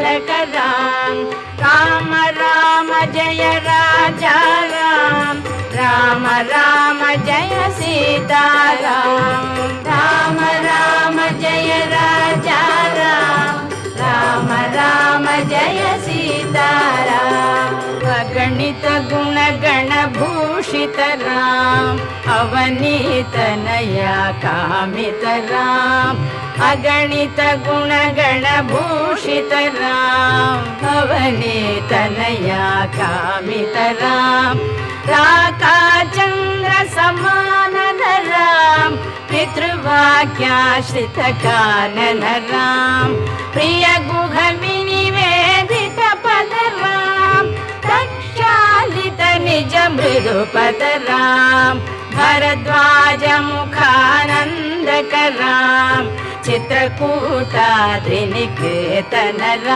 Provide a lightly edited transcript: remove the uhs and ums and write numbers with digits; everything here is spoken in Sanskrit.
राम राम राम जय राजा राम राम राम जय सीताराम राम राम जय राजा राम राम राम जय सीताराम अगणित गुणगण भूषित राम अवनीतनया कामित राम अगणित गुणगण भूषित राम अवनीतनया कामित राम राकाचन्द्र समानन राम पितृवाक्याश्रित कानन राम प्रिय गुह विनिवेदित पद राम प्रक्षालित निज मृदुपद राम भरद्वाज मुखानन्दक राम चित्रकूटाद्रिनिकेतन राम